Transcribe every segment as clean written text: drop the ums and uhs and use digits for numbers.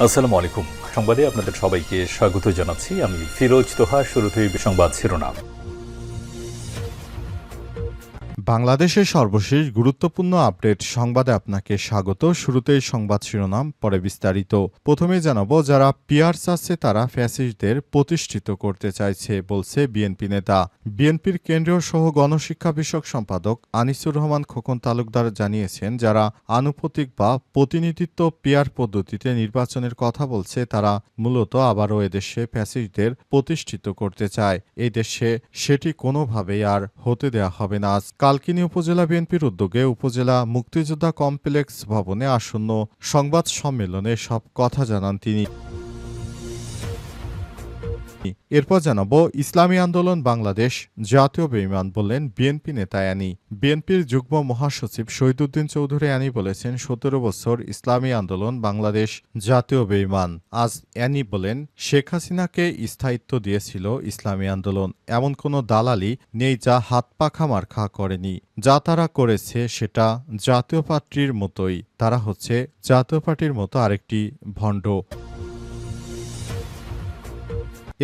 আসসালামু আলাইকুম। সংবাদে আপনাদের সবাইকে স্বাগত জানাচ্ছি। আমি ফিরোজ তোহা। শুরুতেই সংবাদ শিরোনাম। বাংলাদেশের সর্বশেষ গুরুত্বপূর্ণ আপডেট সংবাদে আপনাকে স্বাগত। শুরুতেই সংবাদ শিরোনাম, পরে বিস্তারিত। প্রথমে জানাবো, যারা পিয়ার চাচ্ছে তারা ফ্যাসিস্টদের প্রতিষ্ঠিত করতে চাইছে বলছে বিএনপি নেতা। বিএনপির কেন্দ্রীয় সহ গণশিক্ষা বিষয়ক সম্পাদক আনিসুর রহমান খোকন তালুকদার জানিয়েছেন, যারা আনুপাতিক বা প্রতিনিধিত্ব পিয়ার পদ্ধতিতে নির্বাচনের কথা বলছে তারা মূলত আবারও এদেশে ফ্যাসিস্টদের প্রতিষ্ঠিত করতে চায়। এই দেশে সেটি কোনোভাবেই আর হতে দেয়া হবে না। আজ কালকিনি উপজেলা বিএনপির উদ্যোগে উপজেলা মুক্তিযোদ্ধা কমপ্লেক্স ভবনে আসন্ন সংবাদ সম্মেলনে সব কথা জানান তিনি। এরপর জানাবো, ইসলামী আন্দোলন বাংলাদেশ জাতীয় বেঈমান বললেন বিএনপি নেতা অ্যানি। বিএনপির যুগ্ম মহাসচিব শহীদুদ্দিন চৌধুরী অ্যানি বলেছেন, ১৭ বছর ইসলামী আন্দোলন বাংলাদেশ জাতীয় বেঈমান। আজ অ্যানি বলেন, শেখ হাসিনাকে স্থায়িত্ব দিয়েছিল ইসলামী আন্দোলন। এমন কোনো দালালি নেই যা হাত পাখা মার্কা করেনি। যা তারা করেছে সেটা জাতীয় পার্টির মতোই। তারা হচ্ছে জাতীয় পার্টির মতো আরেকটি ভণ্ড।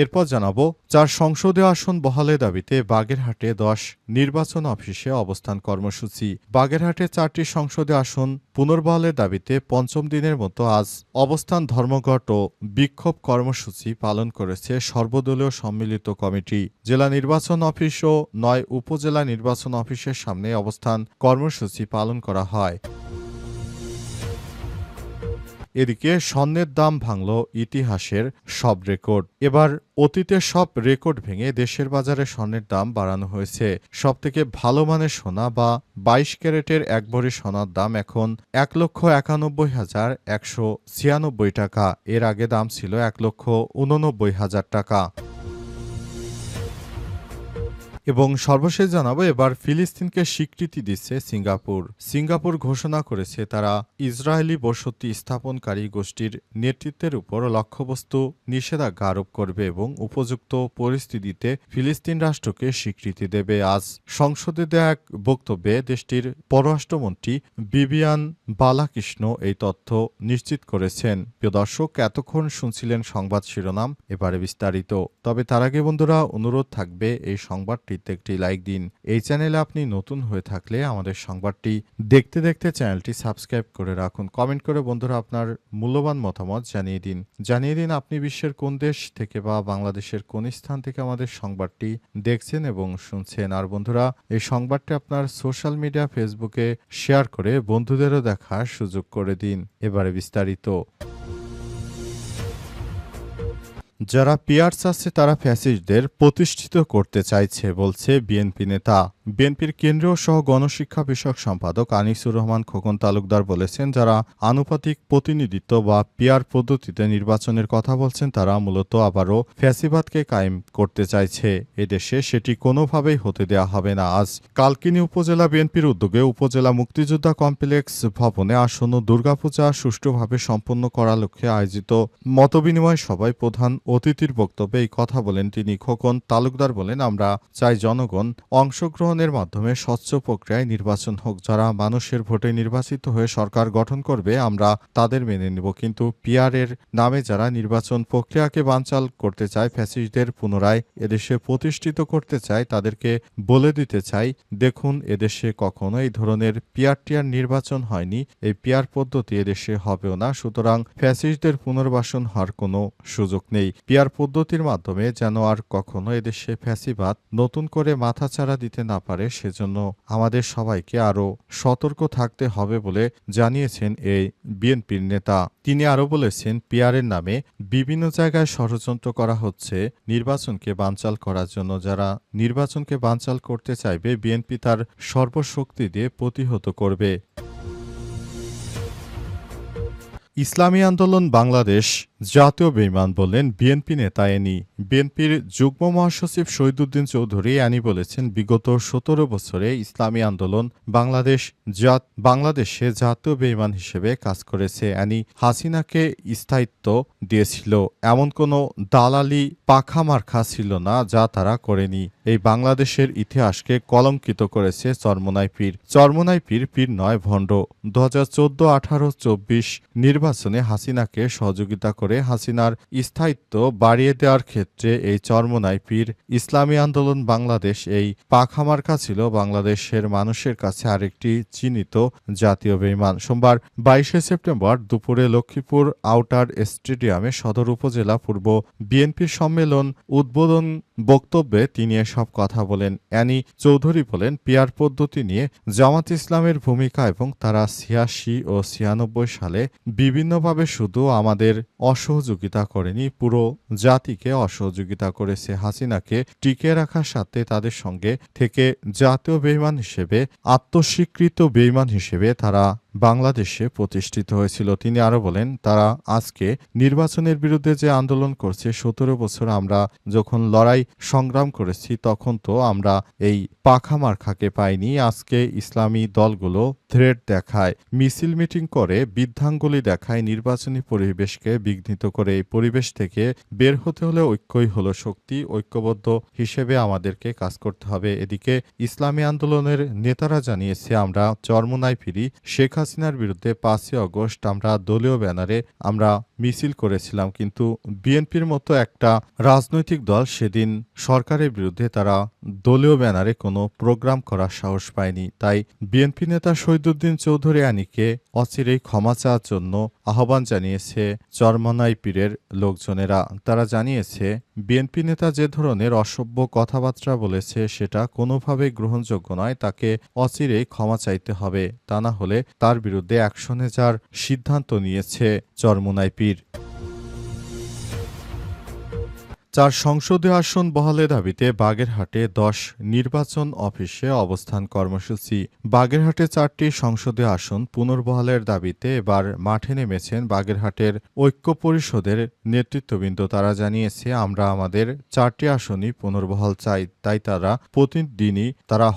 এরপর জানাবো, ৪ সংসদীয় আসন বহালের দাবিতে বাগেরহাটে ১০ নির্বাচন অফিসে অবস্থান কর্মসূচি। বাগেরহাটে ৪টি সংসদীয় আসন পুনর্বহালের দাবিতে পঞ্চম দিনের মতো আজ অবস্থান ধর্মঘট ও বিক্ষোভ কর্মসূচি পালন করেছে সর্বদলীয় সম্মিলিত কমিটি। জেলা নির্বাচন অফিস ও ৯ উপজেলা নির্বাচন অফিসের সামনে অবস্থান কর্মসূচি পালন করা হয়। এদিকে স্বর্ণের দাম ভাঙল ইতিহাসের সব রেকর্ড। এবার অতীতের সব রেকর্ড ভেঙে দেশের বাজারে স্বর্ণের দাম বাড়ানো হয়েছে। সবথেকে ভালো মানের সোনা বা ২২ ক্যারেটের ১ ভরি সোনার দাম এখন ১,৯১,১৯৬ টাকা। এর আগে দাম ছিল ১,৮৯,০০০ টাকা। এবং সর্বশেষ জানাবো, এবার ফিলিস্তিনকে স্বীকৃতি দিচ্ছে সিঙ্গাপুর। সিঙ্গাপুর ঘোষণা করেছে তারা ইসরায়েলি বসতি স্থাপনকারী গোষ্ঠীর নেতৃত্বের উপর লক্ষ্যবস্তু নিষেধাজ্ঞা আরোপ করবে এবং উপযুক্ত পরিস্থিতিতে ফিলিস্তিন রাষ্ট্রকে স্বীকৃতি দেবে। আজ সংসদে দেয়া এক বক্তব্যে দেশটির পররাষ্ট্রমন্ত্রী বিবিয়ান বালাকৃষ্ণ এই তথ্য নিশ্চিত করেছেন। প্রিয় দর্শক, এতক্ষণ শুনছিলেন সংবাদ শিরোনাম, এবারে বিস্তারিত। তবে তার আগে বন্ধুরা, অনুরোধ থাকবে এই সংবাদটিতে একটি লাইক দিন। এই চ্যানেলে আপনি নতুন হয়ে থাকলে আমাদের সংবাদটি দেখতে দেখতে চ্যানেলটি সাবস্ক্রাইব করে রাখুন। কমেন্ট করে বন্ধুরা আপনার মূল্যবান মতামত জানিয়ে দিন আপনি বিশ্বের কোন দেশ থেকে বা বাংলাদেশের কোন স্থান থেকে আমাদের সংবাদটি দেখছেন এবং শুনছেন। আর বন্ধুরা, এই সংবাদটি আপনার সোশ্যাল মিডিয়া ফেসবুকে শেয়ার করে বন্ধুদেরও দেখার সুযোগ করে দিন। এবারে বিস্তারিত। যারা পিয়ার চাচ্ছে তারা ফ্যাসিস্টদের প্রতিষ্ঠিত করতে চাইছে বলছে বিএনপি নেতা। বিএনপির কেন্দ্রীয় সহ গণশিক্ষা বিষয়ক সম্পাদক আনিসুর রহমান খোকন তালুকদার বলেছেন, যারা আনুপাতিক প্রতিনিধিত্ব বা পিয়ার পদ্ধতিতে নির্বাচনের কথা বলছেন তারা মূলত আবারও ফ্যাসিবাদকে কায়েম করতে চাইছে। এদেশে সেটি কোনোভাবেই হতে দেয়া হবে না। আজ কালকিনি উপজেলা বিএনপির উদ্যোগে উপজেলা মুক্তিযোদ্ধা কমপ্লেক্স ভবনে আসন্ন দুর্গাপূজা সুষ্ঠুভাবে সম্পন্ন করার লক্ষ্যে আয়োজিত মতবিনিময় সভায় প্রধান অতিথির বক্তব্যে এই কথা বলেন তিনি। খোকন তালুকদার বলেন, আমরা চাই জনগণ অংশগ্রহণের মাধ্যমে স্বচ্ছ প্রক্রিয়ায় নির্বাচন হোক। যারা মানুষের ভোটে নির্বাচিত হয়ে সরকার গঠন করবে আমরা তাদের মেনে নেব, কিন্তু পিয়ারের নামে যারা নির্বাচন প্রক্রিয়াকে বানচাল করতে চায়, ফ্যাসিস্টদের পুনরায় এদেশে প্রতিষ্ঠিত করতে চায়, তাদেরকে বলে দিতে চাই, দেখুন এদেশে কখনো এই ধরনের পিয়ার নির্বাচন হয়নি। এই পিয়ার পদ্ধতি এদেশে হবেও না। সুতরাং ফ্যাসিস্টদের পুনর্বাসন হওয়ার কোনো সুযোগ নেই। পিয়ার পদ্ধতির মাধ্যমে যেন আর কখনো এদেশে ফ্যাসিবাদ নতুন করে মাথাচাড়া দিতে না পারে, সেজন্য আমাদের সবাইকে আরও সতর্ক থাকতে হবে বলে জানিয়েছেন এই বিএনপির নেতা। তিনি আরও বলেছেন, পিয়ারের নামে বিভিন্ন জায়গায় ষড়যন্ত্র করা হচ্ছে নির্বাচনকে বানচাল করার জন্য। যারা নির্বাচনকে বানচাল করতে চাইবে বিএনপি তার সর্বশক্তি দিয়ে প্রতিহত করবে। ইসলামী আন্দোলন বাংলাদেশ জাতীয় বেঈমান বললেন বিএনপি নেতা এনি। বিএনপির যুগ্ম মহাসচিব শহীদুদ্দীন চৌধুরী এনি বলেছেন, বিগত ১৭ বছরে ইসলামী আন্দোলন বাংলাদেশে জাতীয় বেঈমান হিসেবে কাজ করেছে। এনি হাসিনাকে স্থায়িত্ব দিয়েছিল, এমন কোনো দালালি পাখামার্কা ছিল না যা তারা করেনি। এই বাংলাদেশের ইতিহাসকে কলঙ্কিত করেছে চরমোনাই পীর। চরমোনাই পীর পীর নয়, ভণ্ড। ২০১৪, ১৮, ২৪ নির্বাচনে হাসিনাকে সহযোগিতা করে হাসিনার স্থায়িত্ব বাড়িয়ে দেওয়ার ক্ষেত্রে এই চরমোনাই পীর ইসলামী আন্দোলন বাংলাদেশ এই পাখামার্কা ছিল বাংলাদেশের মানুষের কাছে আরেকটি চিহ্নিত জাতীয় বেঈমান। সোমবার ২২শে সেপ্টেম্বর দুপুরে লক্ষ্মীপুর আউটার স্টেডিয়ামে সদর উপজেলা পূর্ব বিএনপির সম্মেলন উদ্বোধন বক্তব্যে তিনি এসব কথা বলেন। অ্যানি চৌধুরী বলেন, পিআর পদ্ধতি নিয়ে জামাত ইসলামের ভূমিকা এবং তারা ৮৬ ও ৯৬ সালে বিভিন্নভাবে শুধু আমাদের অসহযোগিতা করেনি, পুরো জাতিকে অসহযোগিতা করেছে। হাসিনাকে টিকিয়ে রাখার সাথে তাদের সঙ্গে থেকে জাতীয় বেঈমান হিসেবে, আত্মস্বীকৃত বেঈমান হিসেবে তারা বাংলাদেশে প্রতিষ্ঠিত হয়েছিল। তিনি আরও বলেন, তারা আজকে নির্বাচনের বিরুদ্ধে যে আন্দোলন করছে, ১৭ বছর আমরা যখন লড়াই সংগ্রাম করেছি তখন তো আমরা এই পাখামার্কাকে পাইনি। আজকে ইসলামী দলগুলো থ্রেড দেখায়, মিছিল মিটিং করে, বৃদ্ধাঙ্গুলি দেখায়, নির্বাচনী পরিবেশকে বিঘ্নিত করে। এই পরিবেশ থেকে বের হতে হলে ঐক্যই হলো শক্তি। ঐক্যবদ্ধ হিসেবে আমাদেরকে কাজ করতে হবে। এদিকে ইসলামী আন্দোলনের নেতারা জানিয়েছে, আমরা চরমোনাই ফিরি। শেখ হাসিনার বিরুদ্ধে ৫ই আগস্ট আমরা দলীয় ব্যানারে আমরা মিছিল করেছিলাম, কিন্তু বিএনপির মতো একটা রাজনৈতিক দল সেদিন সরকারের বিরুদ্ধে তারা দলীয় ব্যানারে কোনো প্রোগ্রাম করার সাহস পায়নি। তাই বিএনপি নেতা শহীদুদ্দীন চৌধুরী অ্যানিকে অচিরেই ক্ষমা চাওয়ার জন্য আহ্বান জানিয়েছে চরমোনাই পীরের লোকজনেরা। তারা জানিয়েছে, বিএনপি নেতা যে ধরনের অসভ্য কথাবার্তা বলেছে সেটা কোনোভাবেই গ্রহণযোগ্য নয়। তাকে অচিরেই ক্ষমা চাইতে হবে, তা না হলে তার বিরুদ্ধে অ্যাকশনে যাওয়ার সিদ্ধান্ত নিয়েছে চরমোনাই পীর। ৪ সংসদীয় আসন বহালের দাবিতে বাগেরহাটে ১০ নির্বাচন অফিসে অবস্থান কর্মসূচি। বাগেরহাটে ৪টি সংসদীয় আসন পুনর্বহালের দাবিতে এবার মাঠে নেমেছেন বাগেরহাটের ঐক্য পরিষদের নেতৃত্ববৃন্দ। তারা জানিয়েছে, আমরা আমাদের ৪টি আসনই পুনর্বহাল চাই। তাই তারা প্রতিদিনই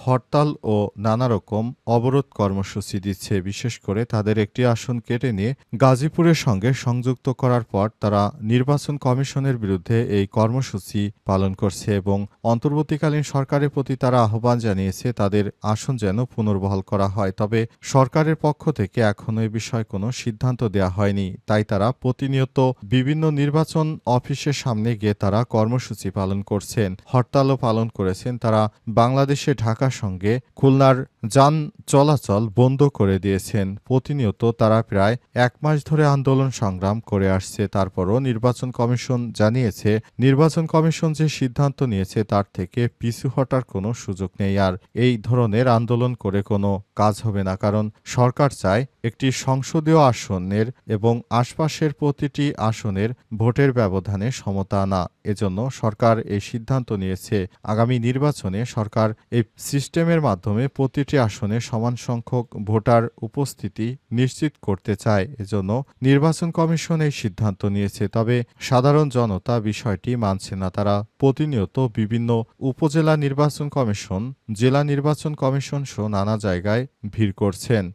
হরতাল ও নানা রকম অবরোধ কর্মসূচি দিচ্ছে। বিশেষ করে তাদের একটি আসন কেটে নিয়ে গাজীপুরের সঙ্গে সংযুক্ত করার পর তারা নির্বাচন কমিশনের বিরুদ্ধে এই কর্মসূচি পালন করছে এবং অন্তর্বর্তীকালীন সরকারের প্রতি তারা আহ্বান জানিয়েছে তাদের আসন যেন পুনর্বহাল করা হয়। তবে সরকারের পক্ষ থেকে এখনো এ বিষয়ে কোনো সিদ্ধান্ত দেওয়া হয়নি। তাই তারা প্রতিনিয়ত বিভিন্ন নির্বাচন অফিসের সামনে গিয়ে তারা কর্মসূচি পালন করছেন, হরতালও পালন করেছেন। তারা বাংলাদেশে ঢাকার সঙ্গে খুলনার যান চলাচল বন্ধ করে দিয়েছেন। প্রতিনিয়ত তারা প্রায় ১ মাস ধরে আন্দোলন সংগ্রাম করে আসছে। তারপরও নির্বাচন কমিশন জানিয়েছে, নির্বাচন কমিশন যে সিদ্ধান্ত নিয়েছে তার থেকে পিছু হটার কোনো সুযোগ নেই। আর এই ধরনের আন্দোলন করে কোনো কাজ হবে না, কারণ সরকার চায় একটি সংসদীয় আসনের এবং আশপাশের প্রতিটি আসনের ভোটের ব্যবধানে সমতা আনা। এজন্য সরকার এই সিদ্ধান্ত নিয়েছে। আগামী নির্বাচনে সরকার এই সিস্টেমের মাধ্যমে প্রতিটি আসনে সমান সংখ্যক ভোটার উপস্থিতি নিশ্চিত করতে চায়। এজন্য নির্বাচন কমিশন এই সিদ্ধান্ত নিয়েছে। তবে সাধারণ জনতা বিষয়টি মানছে না। তারা প্রতিনিয়ত বিভিন্ন উপজেলা নির্বাচন কমিশন, জেলা নির্বাচন কমিশন সহ নানা জায়গায় ভিড় করছেন।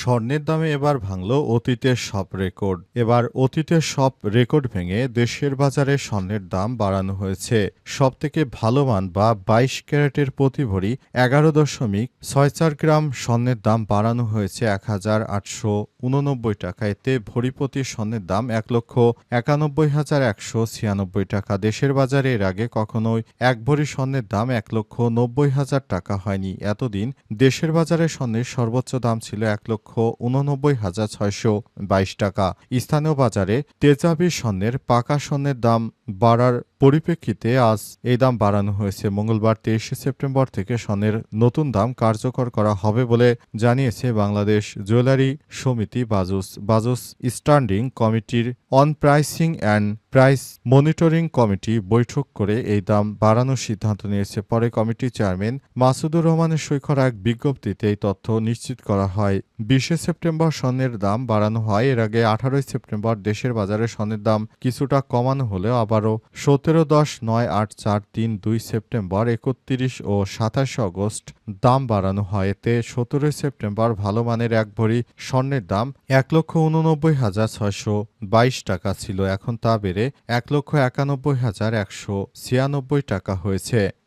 স্বর্ণের দামে এবার ভাঙল অতীতের সব রেকর্ড। এবার অতীতের সব রেকর্ড ভেঙে দেশের বাজারে স্বর্ণের দাম বাড়ানো হয়েছে। সবথেকে ভালো মান বা ২২ ক্যারেটের প্রতি ভরি ১১.৬৪ গ্রাম স্বর্ণের দাম বাড়ানো হয়েছে ১,৮৮৯ টাকা। এতে ভরিপ্রতি স্বর্ণের দাম ১,৯১,১৯৬ টাকা। দেশের বাজারে এর আগে কখনোই এক ভরি স্বর্ণের দাম ১,৯০,০০০ টাকা হয়নি। এতদিন দেশের বাজারে স্বর্ণের সর্বোচ্চ দাম ছিল ১,৮৯,৬২২ টাকা। স্থানীয় বাজারে তেজাবি স্বর্ণের পাকা স্বর্ণের দাম বাড়ার পরিপ্রেক্ষিতে আজ এই দাম বাড়ানো হয়েছে। মঙ্গলবার 23 সেপ্টেম্বর থেকে স্বর্ণের নতুন দাম কার্যকর করা হবে বলে জানিয়েছে বাংলাদেশ জুয়েলারি সমিতি বাজুস। বাজুস স্ট্যান্ডিং কমিটির on pricing and price monitoring committee বৈঠক করে এই দাম বাড়ানোর সিদ্ধান্ত নিয়েছে। পরে কমিটির চেয়ারম্যান মাসুদুর রহমানের সই করা এক বিজ্ঞপ্তিতে এই তথ্য নিশ্চিত করা হয়। 20 সেপ্টেম্বর স্বর্ণের দাম বাড়ানো হয়। এর আগে 18 সেপ্টেম্বর দেশের বাজারে স্বর্ণের দাম কিছুটা কমানো হলেও আবারও 17.109843 সেপ্টেম্বর 31 ও 27 আগস্ট দাম বাড়ানো হয়। এতে 17 সেপ্টেম্বর ভালো মানের এক ভরি স্বর্ণের দাম 1,89,622 টাকা ছিল। এখন তা বেড়ে 1,91,196 টাকা হয়েছে।